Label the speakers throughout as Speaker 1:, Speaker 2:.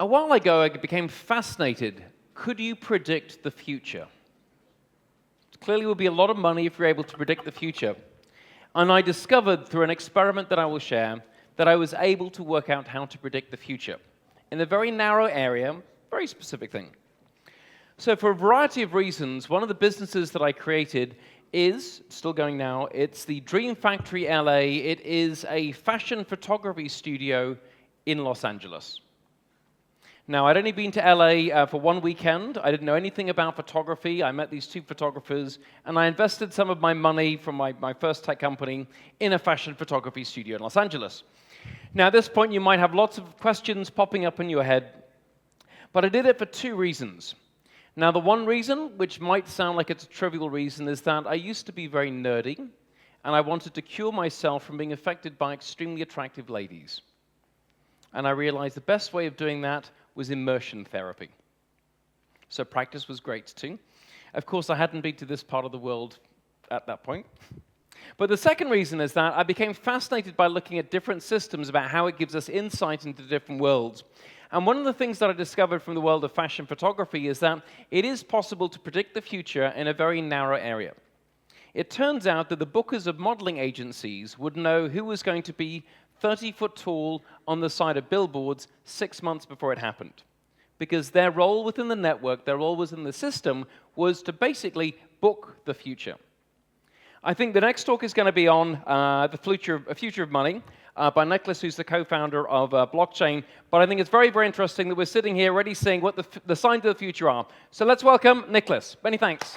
Speaker 1: A while ago, I became fascinated. Could you predict the future? Clearly, it would be a lot of money if you're able to predict the future. And I discovered through an experiment that I will share that I was able to work out how to predict the future in a very narrow area, very specific thing. So for a variety of reasons, one of the businesses that I created is, still going now, it's the Dream Factory LA. It is a fashion photography studio in Los Angeles. Now, I'd only been to LA for one weekend. I didn't know anything about photography. I met these two photographers, and I invested some of my money from my first tech company in a fashion photography studio in Los Angeles. Now, at this point, you might have lots of questions popping up in your head, but I did it for two reasons. Now, the one reason, which might sound like it's a trivial reason, is that I used to be very nerdy, and I wanted to cure myself from being affected by extremely attractive ladies. And I realized the best way of doing that was immersion therapy. So practice was great too. Of course, I hadn't been to this part of the world at that point. But the second reason is that I became fascinated by looking at different systems about how it gives us insight into different worlds. And one of the things that I discovered from the world of fashion photography is that it is possible to predict the future in a very narrow area. It turns out that the bookers of modeling agencies would know who was going to be 30-foot tall on the side of billboards 6 months before it happened. Because their role within the network, their role within the system, was to basically book the future. I think the next talk is going to be on the future of money by Nicolas, who's the co-founder of blockchain. But I think it's very, very interesting that we're sitting here already seeing what the signs of the future are. So let's welcome Nicolas. Many thanks.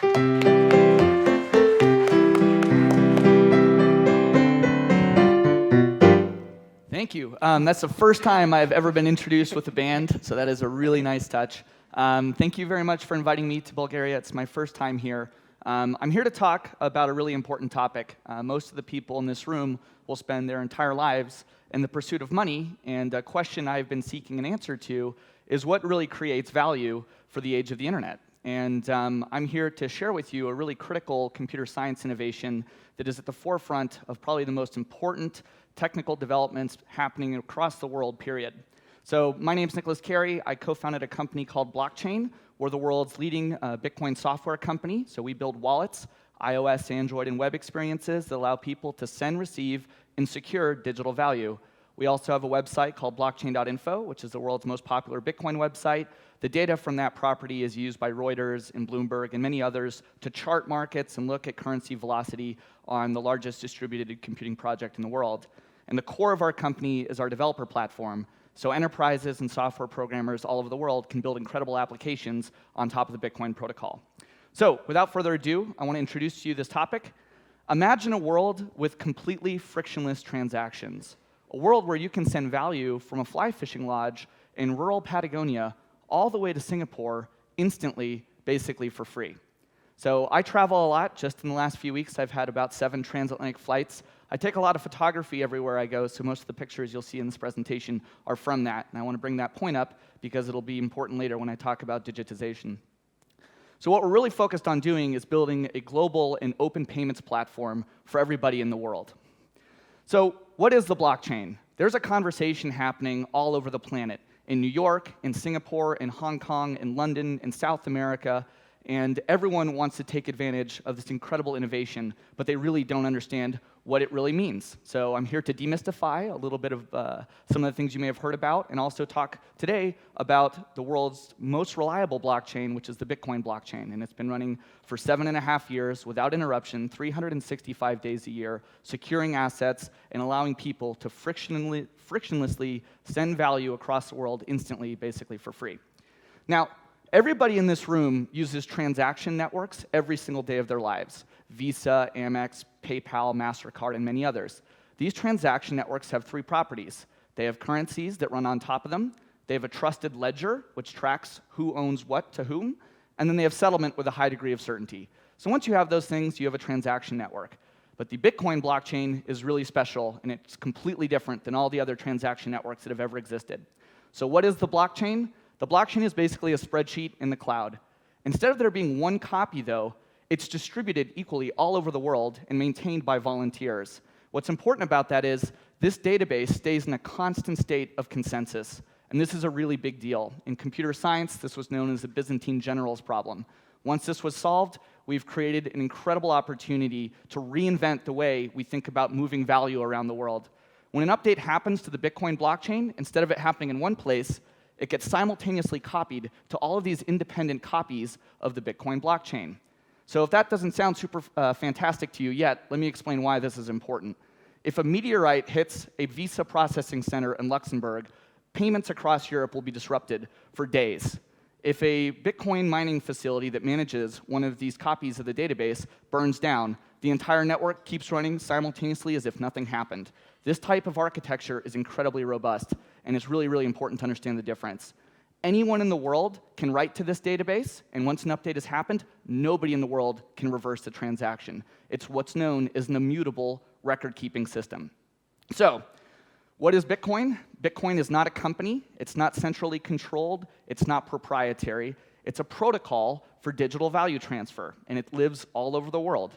Speaker 2: Thank you. That's the first time I've ever been introduced with a band, so that is a really nice touch. Thank you very much for inviting me to Bulgaria. It's my first time here. I'm here to talk about a really important topic. Most of the people in this room will spend their entire lives in the pursuit of money, and a question I've been seeking an answer to is what really creates value for the age of the internet. And I'm here to share with you a really critical computer science innovation that is at the forefront of probably the most important technical developments happening across the world, period. So my name's Nicolas Cary. I co-founded a company called Blockchain. We're the world's leading Bitcoin software company. So we build wallets, iOS, Android, and web experiences that allow people to send, receive, and secure digital value. We also have a website called blockchain.info, which is the world's most popular Bitcoin website. The data from that property is used by Reuters and Bloomberg and many others to chart markets and look at currency velocity on the largest distributed computing project in the world. And the core of our company is our developer platform. So enterprises and software programmers all over the world can build incredible applications on top of the Bitcoin protocol. So without further ado, I want to introduce to you this topic. Imagine a world with completely frictionless transactions. A world where you can send value from a fly fishing lodge in rural Patagonia all the way to Singapore instantly, basically for free. So I travel a lot. Just in the last few weeks, I've had about 7 transatlantic flights. I take a lot of photography everywhere I go, so most of the pictures you'll see in this presentation are from that. And I want to bring that point up because it'll be important later when I talk about digitization. So what we're really focused on doing is building a global and open payments platform for everybody in the world. So what is the blockchain? There's a conversation happening all over the planet, in New York, in Singapore, in Hong Kong, in London, in South America, and everyone wants to take advantage of this incredible innovation, but they really don't understand what it really means. So I'm here to demystify a little bit of some of the things you may have heard about, and also talk today about the world's most reliable blockchain, which is the Bitcoin blockchain. And it's been running for 7.5 years without interruption, 365 days a year, securing assets and allowing people to frictionlessly send value across the world instantly, basically for free. Now, everybody in this room uses transaction networks every single day of their lives. Visa, Amex, PayPal, MasterCard, and many others. These transaction networks have 3 properties. They have currencies that run on top of them. They have a trusted ledger, which tracks who owns what to whom. And then they have settlement with a high degree of certainty. So once you have those things, you have a transaction network. But the Bitcoin blockchain is really special, and it's completely different than all the other transaction networks that have ever existed. So what is the blockchain? The blockchain is basically a spreadsheet in the cloud. Instead of there being one copy, though, it's distributed equally all over the world and maintained by volunteers. What's important about that is this database stays in a constant state of consensus. And this is a really big deal. In computer science, this was known as the Byzantine generals problem. Once this was solved, we've created an incredible opportunity to reinvent the way we think about moving value around the world. When an update happens to the Bitcoin blockchain, instead of it happening in one place, it gets simultaneously copied to all of these independent copies of the Bitcoin blockchain. So if that doesn't sound super fantastic to you yet, let me explain why this is important. If a meteorite hits a Visa processing center in Luxembourg, payments across Europe will be disrupted for days. If a Bitcoin mining facility that manages one of these copies of the database burns down, the entire network keeps running simultaneously as if nothing happened. This type of architecture is incredibly robust, and it's really, really important to understand the difference. Anyone in the world can write to this database, and once an update has happened, nobody in the world can reverse the transaction. It's what's known as an immutable record-keeping system. So, what is Bitcoin? Bitcoin is not a company. It's not centrally controlled. It's not proprietary. It's a protocol for digital value transfer, and it lives all over the world.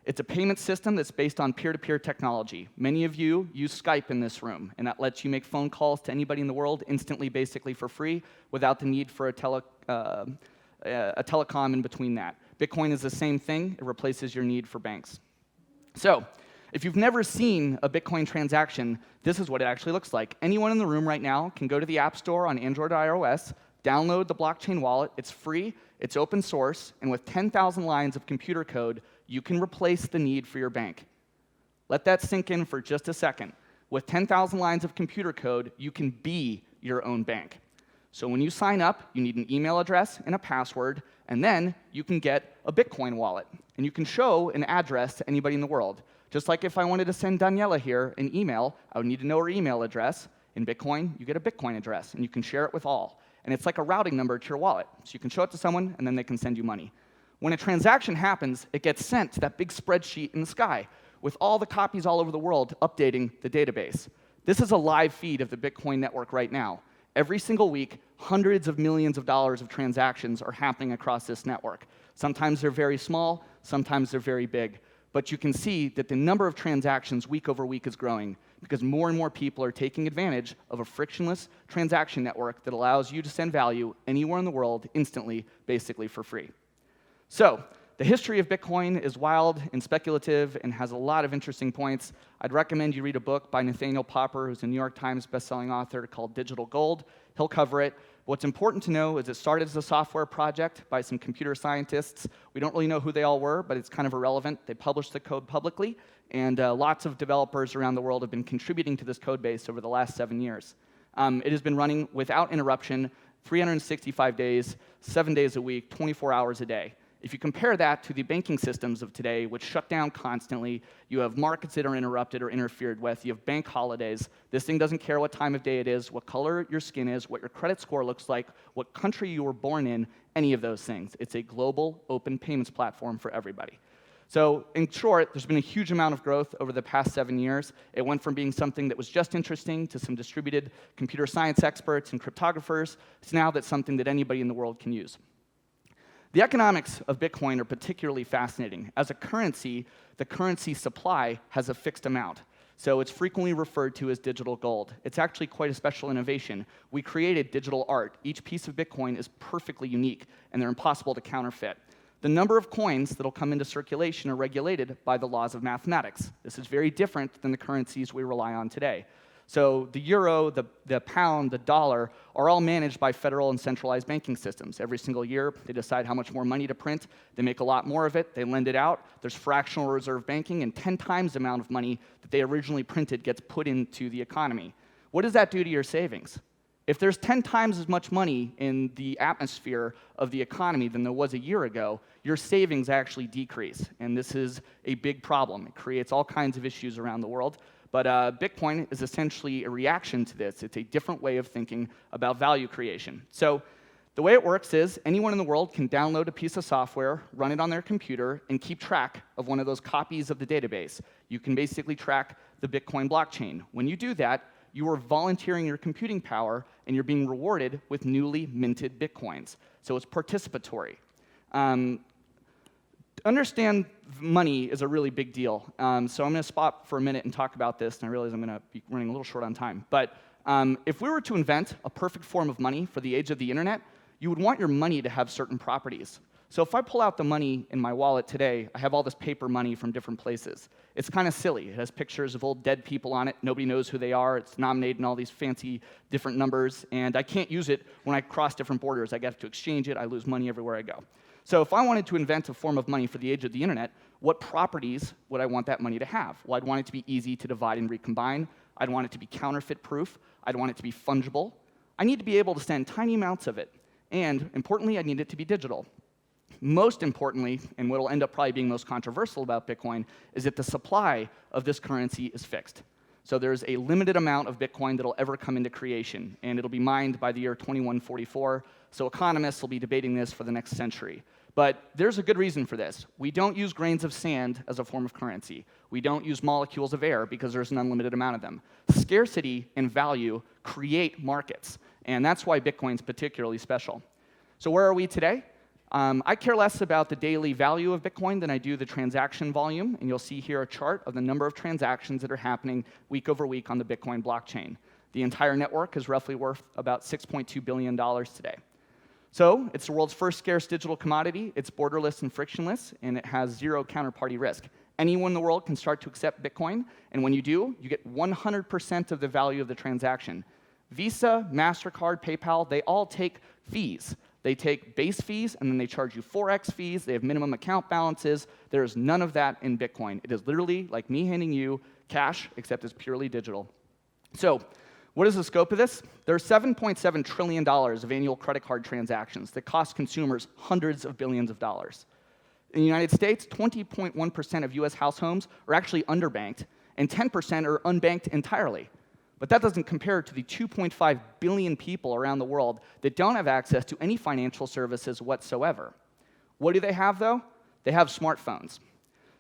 Speaker 2: It's a payment system that's based on peer-to-peer technology. Many of you use Skype in this room, and that lets you make phone calls to anybody in the world instantly, basically for free, without the need for a telecom in between that. Bitcoin is the same thing. It replaces your need for banks. So, if you've never seen a Bitcoin transaction, this is what it actually looks like. Anyone in the room right now can go to the App Store on Android or iOS, download the blockchain wallet. It's free, it's open source, and with 10,000 lines of computer code, you can replace the need for your bank. Let that sink in for just a second. With 10,000 lines of computer code, you can be your own bank. So when you sign up, you need an email address and a password, and then you can get a Bitcoin wallet. And you can show an address to anybody in the world. Just like if I wanted to send Daniela here an email, I would need to know her email address. In Bitcoin, you get a Bitcoin address, and you can share it with all. And it's like a routing number to your wallet. So you can show it to someone, and then they can send you money. When a transaction happens, it gets sent to that big spreadsheet in the sky with all the copies all over the world updating the database. This is a live feed of the Bitcoin network right now. Every single week, hundreds of millions of dollars of transactions are happening across this network. Sometimes they're very small, sometimes they're very big. But you can see that the number of transactions week over week is growing because more and more people are taking advantage of a frictionless transaction network that allows you to send value anywhere in the world instantly, basically for free. So, the history of Bitcoin is wild and speculative and has a lot of interesting points. I'd recommend you read a book by Nathaniel Popper, who's a New York Times bestselling author, called Digital Gold. He'll cover it. What's important to know is it started as a software project by some computer scientists. We don't really know who they all were, but it's kind of irrelevant. They published the code publicly, and lots of developers around the world have been contributing to this code base over the last 7 years. It has been running without interruption, 365 days, 7 days a week, 24 hours a day. If you compare that to the banking systems of today, which shut down constantly, you have markets that are interrupted or interfered with, you have bank holidays. This thing doesn't care what time of day it is, what color your skin is, what your credit score looks like, what country you were born in, any of those things. It's a global open payments platform for everybody. So in short, there's been a huge amount of growth over the past 7 years. It went from being something that was just interesting to some distributed computer science experts and cryptographers. It's now that's something that anybody in the world can use. The economics of Bitcoin are particularly fascinating. As a currency, the currency supply has a fixed amount. So it's frequently referred to as digital gold. It's actually quite a special innovation. We created digital art. Each piece of Bitcoin is perfectly unique, and they're impossible to counterfeit. The number of coins that will come into circulation are regulated by the laws of mathematics. This is very different than the currencies we rely on today. So the euro, the pound, the dollar are all managed by federal and centralized banking systems. Every single year, they decide how much more money to print. They make a lot more of it. They lend it out. There's fractional reserve banking, and 10 times the amount of money that they originally printed gets put into the economy. What does that do to your savings? If there's 10 times as much money in the atmosphere of the economy than there was a year ago, your savings actually decrease. And this is a big problem. It creates all kinds of issues around the world. But Bitcoin is essentially a reaction to this. It's a different way of thinking about value creation. So the way it works is anyone in the world can download a piece of software, run it on their computer, and keep track of one of those copies of the database. You can basically track the Bitcoin blockchain. When you do that, you are volunteering your computing power, and you're being rewarded with newly minted Bitcoins. So it's participatory. Understand money is a really big deal. So I'm going to stop for a minute and talk about this, and I realize I'm going to be running a little short on time. But If we were to invent a perfect form of money for the age of the internet, you would want your money to have certain properties. So if I pull out the money in my wallet today, I have all this paper money from different places. It's kind of silly. It has pictures of old dead people on it. Nobody knows who they are. It's nominated in all these fancy different numbers, and I can't use it when I cross different borders. I have to exchange it. I lose money everywhere I go. So if I wanted to invent a form of money for the age of the internet, what properties would I want that money to have? Well, I'd want it to be easy to divide and recombine. I'd want it to be counterfeit-proof. I'd want it to be fungible. I need to be able to send tiny amounts of it. And importantly, I need it to be digital. Most importantly, and what will end up probably being most controversial about Bitcoin, is that the supply of this currency is fixed. So there's a limited amount of Bitcoin that will ever come into creation, and it'll be mined by the year 2144. So economists will be debating this for the next century. But there's a good reason for this. We don't use grains of sand as a form of currency. We don't use molecules of air because there's an unlimited amount of them. Scarcity and value create markets, and that's why Bitcoin's particularly special. So where are we today? I care less about the daily value of Bitcoin than I do the transaction volume, and you'll see here a chart of the number of transactions that are happening week over week on the Bitcoin blockchain. The entire network is roughly worth about $6.2 billion today. So it's the world's first scarce digital commodity. It's borderless and frictionless, and it has zero counterparty risk. Anyone in the world can start to accept Bitcoin, and when you do, you get 100% of the value of the transaction. Visa, MasterCard, PayPal, they all take fees. They take base fees, and then they charge you 4x fees. They have minimum account balances. There is none of that in Bitcoin. It is literally like me handing you cash, except it's purely digital. So what is the scope of this? There are $7.7 trillion of annual credit card transactions that cost consumers hundreds of billions of dollars. In the United States, 20.1% of US households are actually underbanked, and 10% are unbanked entirely. But that doesn't compare to the 2.5 billion people around the world that don't have access to any financial services whatsoever. What do they have, though? They have smartphones.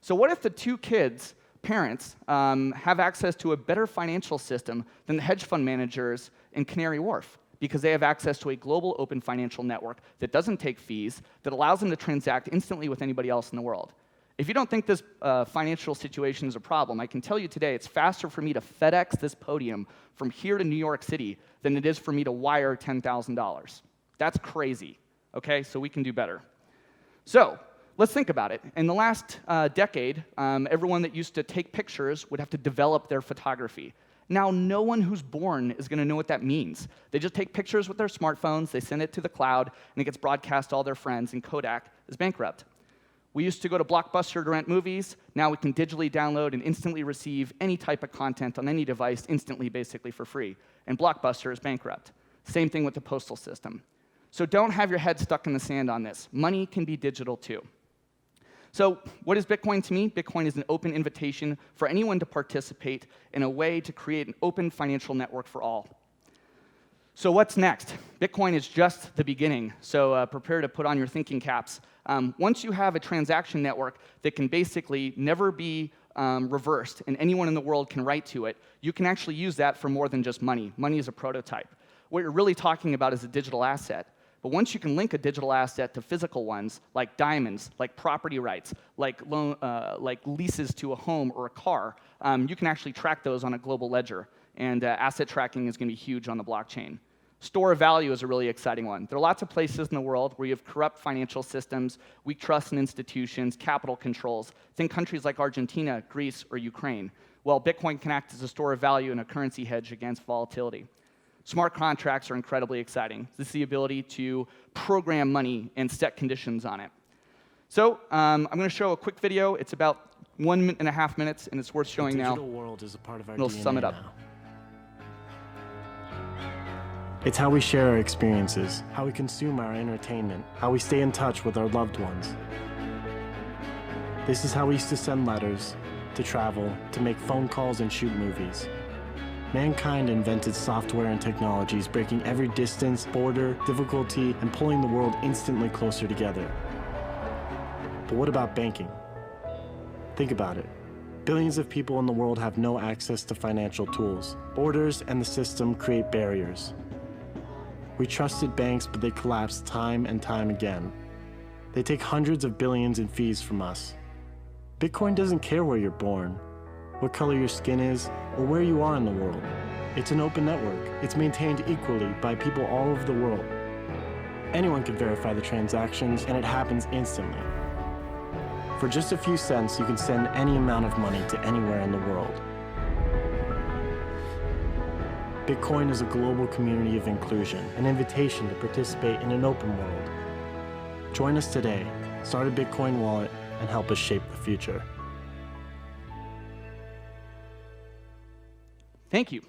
Speaker 2: So what if the two kids' parents have access to a better financial system than the hedge fund managers in Canary Wharf, because they have access to a global open financial network that doesn't take fees, that allows them to transact instantly with anybody else in the world? If you don't think this financial situation is a problem, I can tell you today it's faster for me to FedEx this podium from here to New York City than it is for me to wire $10,000. That's crazy, okay? So we can do better. So let's think about it. In the last decade, everyone that used to take pictures would have to develop their photography. Now, no one who's born is going to know what that means. They just take pictures with their smartphones, they send it to the cloud, and it gets broadcast to all their friends, and Kodak is bankrupt. We used to go to Blockbuster to rent movies. Now we can digitally download and instantly receive any type of content on any device instantly, basically for free. And Blockbuster is bankrupt. Same thing with the postal system. So don't have your head stuck in the sand on this. Money can be digital too. So what is Bitcoin to me? Bitcoin is an open invitation for anyone to participate in a way to create an open financial network for all. So what's next? Bitcoin is just the beginning, so prepare to put on your thinking caps. Once you have a transaction network that can basically never be reversed and anyone in the world can write to it, you can actually use that for more than just money. Money is a prototype. What you're really talking about is a digital asset. But once you can link a digital asset to physical ones, like diamonds, like property rights, like leases to a home or a car, you can actually track those on a global ledger. And asset tracking is going to be huge on the blockchain. Store of value is a really exciting one. There are lots of places in the world where you have corrupt financial systems, weak trust in institutions, capital controls. Think countries like Argentina, Greece, or Ukraine. Well, Bitcoin can act as a store of value and a currency hedge against volatility. Smart contracts are incredibly exciting. This is the ability to program money and set conditions on it. So I'm going to show a quick video. It's about 1.5 minutes, and it's worth showing now.
Speaker 3: The digital world is a part of our
Speaker 2: It'll
Speaker 3: DNA
Speaker 2: sum it up.
Speaker 3: now. It's how we share our experiences, how we consume our entertainment, how we stay in touch with our loved ones. This is how we used to send letters, to travel, to make phone calls and shoot movies. Mankind invented software and technologies, breaking every distance, border, difficulty, and pulling the world instantly closer together. But what about banking? Think about it. Billions of people in the world have no access to financial tools. Borders and the system create barriers. We trusted banks, but they collapsed time and time again. They take hundreds of billions in fees from us. Bitcoin doesn't care where you're born, what color your skin is, or where you are in the world. It's an open network. It's maintained equally by people all over the world. Anyone can verify the transactions, and it happens instantly. For just a few cents, you can send any amount of money to anywhere in the world. Bitcoin is a global community of inclusion, an invitation to participate in an open world. Join us today, start a Bitcoin wallet, and help us shape the future.
Speaker 2: Thank you.